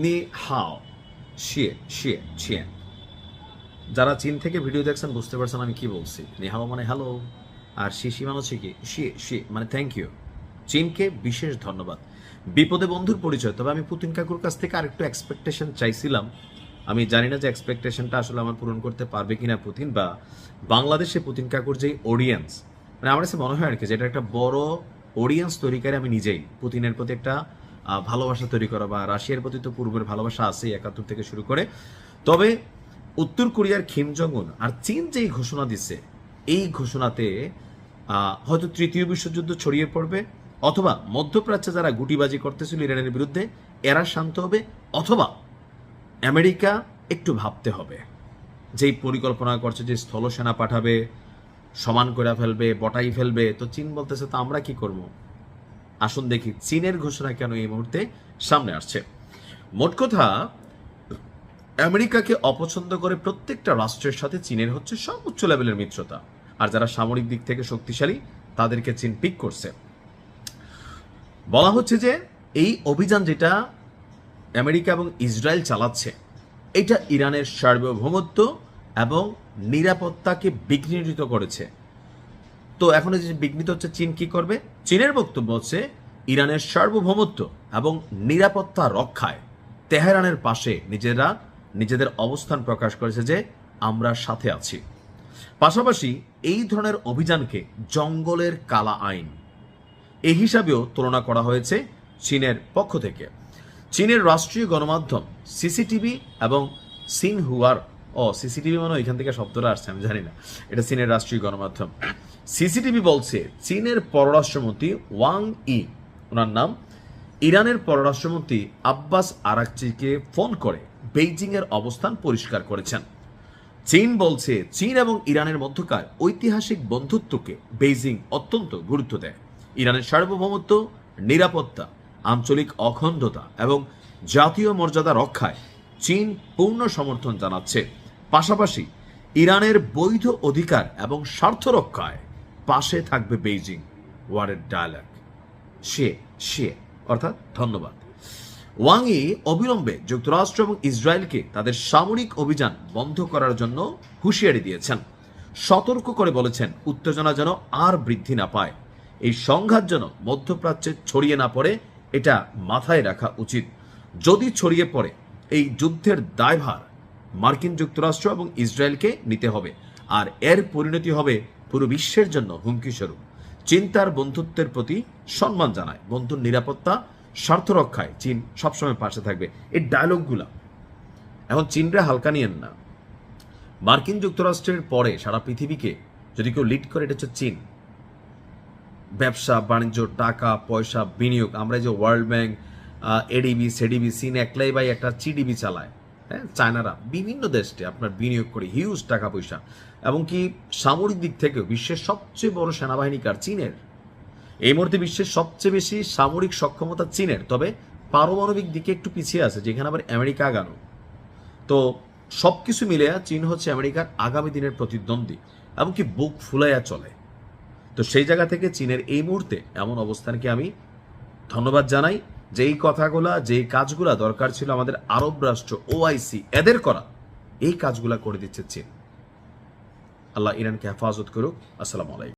নি হাও শিয়ে শিয়ে শিয়ে। যারা চীন থেকে ভিডিও দেখছেন বুঝতে পারছেন আমি কি বলছি। নি হাও মানে হ্যালো, আর শিশি মানে হচ্ছে কি শিয়ে শিয়ে মানে থ্যাংক ইউ। চীনকে বিশেষ ধন্যবাদ। বিপদে বন্ধুর পরিচয়। তবে আমি পুতিন কাকুর কাছ থেকে আরেকটু এক্সপেকটেশন চাইছিলাম। আমি জানি না যে এক্সপেকটেশনটা আসলে আমার পূরণ করতে পারবে কিনা পুতিন, বা বাংলাদেশে পুতিন কাকুর যে অডিয়েন্স, মানে আমার কাছে মনে হয় আর কি যে এটা একটা বড় অডিয়েন্স তৈরি করে আমি নিজেই পুতিনের প্রতি একটা ভালোবাসা তৈরি করা, বা রাশিয়ার প্রতি তো পূর্বের ভালোবাসা আছেই 71 থেকে শুরু করে। তবে উত্তর কোরিয়ার কিম জং উন আর চীন যেই ঘোষণা দিচ্ছে, এই ঘোষণাতে হয়তো তৃতীয় বিশ্বযুদ্ধ ছড়িয়ে পড়বে, অথবা মধ্যপ্রাচ্যে যারা গুটিবাজি করতেছিল ইরানের বিরুদ্ধে এরা শান্ত হবে, অথবা আমেরিকা একটু ভাবতে হবে। যেই পরিকল্পনা করছে যে স্থলসেনা পাঠাবে, সমান করে ফেলবে, বটাই ফেলবে, তো চীন বলতেছে তো আমরা কি করব। আসুন দেখি চীনের ঘোষণা কেন এই মুহূর্তে সামনে আসছে। মোট কথা, আমেরিকাকে অপছন্দ করে প্রত্যেকটা রাষ্ট্রের সাথে চীনের হচ্ছে সর্বোচ্চ লেভেলের মিত্রতা, আর যারা সামরিক দিক থেকে শক্তিশালী তাদেরকে চীন পিক করছে। বলা হচ্ছে যে এই অভিযান যেটা আমেরিকা এবং ইসরায়েল চালাচ্ছে, এটা ইরানের সার্বভৌমত্ব এবং নিরাপত্তাকে বিঘ্নিত করেছে। তো এখন যে বিঘ্নিত হচ্ছে, চীন কি করবে? চীনের বক্তব্য হচ্ছে ইরানের সার্বভৌমত্ব এবং নিরাপত্তা রক্ষায় তেহরানের পাশে নিজেদের অবস্থান প্রকাশ করেছে যে আমরা সাথে আছি। পাশাপাশি এই ধরনের অভিযানকে জঙ্গলের কালা আইন এই হিসাবেও তুলনা করা হয়েছে চীনের পক্ষ থেকে। চীনের রাষ্ট্রীয় গণমাধ্যম সিসিটিভি এবং সিনহুয়ার, সিসিটিভি মানে এখান থেকে শব্দটা আসছে আমি জানি না, এটা চীনের রাষ্ট্রীয় গণমাধ্যম। সিসিটিভি বলছে চীনের পররাষ্ট্রমন্ত্রী ওয়াং ই, ওনার নাম, ইরানের পররাষ্ট্রমন্ত্রী আব্বাস আরাকচিকে ফোন করে বেইজিং এর অবস্থান পরিষ্কার করেছেন। চীন বলছে চীন এবং ইরানের মধ্যকার ঐতিহাসিক বন্ধুত্বকে বেইজিং অত্যন্ত গুরুত্ব দেয়। ইরানের সার্বভৌমত্ব, নিরাপত্তা, আঞ্চলিক অখণ্ডতা এবং জাতীয় মর্যাদা রক্ষায় চীন পূর্ণ সমর্থন জানাচ্ছে। পাশাপাশি ইরানের বৈধ অধিকার এবং স্বার্থ রক্ষায় পাশে থাকবে বেইজিং। ওয়ারের ডায়ালগ সে অর্থাৎ ধন্যবাদ। ওয়াং ই অবিলম্বে যুক্তরাষ্ট্র এবং ইসরায়েলকে তাদের সামরিক অভিযান বন্ধ করার জন্য হুঁশিয়ারি দিয়েছেন। সতর্ক করে বলেছেন উত্তেজনা যেন আর বৃদ্ধি না পায়, এই সংঘাত যেন মধ্যপ্রাচ্যে ছড়িয়ে না পড়ে, এটা মাথায় রাখা উচিত। যদি ছড়িয়ে পড়ে, এই যুদ্ধের দায়ভার মার্কিন যুক্তরাষ্ট্র এবং ইসরায়েলকে নিতে হবে, আর এর পরিণতি হবে পুরো বিশ্বের জন্য হুমকি স্বরূপ। চীন তার বন্ধুত্বের প্রতি সম্মান জানায়, বন্ধুর নিরাপত্তা স্বার্থ রক্ষায় চীন সবসময় পাশে থাকবে। এই ডায়লগগুলা এখন চীনরা হালকা নিয়েন না। মার্কিন যুক্তরাষ্ট্রের পরে সারা পৃথিবীকে যদি কেউ লিড করে, এটা হচ্ছে চীন। ব্যবসা বাণিজ্য, টাকা পয়সা, বিনিয়োগ, আমরা যে ওয়ার্ল্ড ব্যাংক, এডিবি সেডিবি, চীন একলাই বাই একটা চিডিবি চালায়। হ্যাঁ, চায়নারা বিভিন্ন দেশে আপনার বিনিয়োগ করে হিউজ টাকা পয়সা, এবং কি সামরিক দিক থেকেও বিশ্বের সবচেয়ে বড় সেনাবাহিনী কার? চীনের। এই মুহূর্তে বিশ্বের সবচেয়ে বেশি সামরিক সক্ষমতা চীনের, তবে পারমাণবিক দিকে একটু পিছিয়ে আছে, যেখানে আবার আমেরিকা আগানো। তো সবকিছু মিলে চীন হচ্ছে আমেরিকার আগামী দিনের প্রতিদ্বন্দ্বী, এমনকি বুক ফুলাইয়া চলে। তো সেই জায়গা থেকে চীনের এই মুহূর্তে এমন অবস্থানকে আমি ধন্যবাদ জানাই, যে এই কথাগুলা, যে কাজগুলা দরকার ছিল আমাদের আরব রাষ্ট্র ওআইসি এদের করা, এই কাজগুলা করে দিচ্ছে চীন। আল্লাহ ইরানকে হেফাজত করুক। আসসালামু আলাইকুম।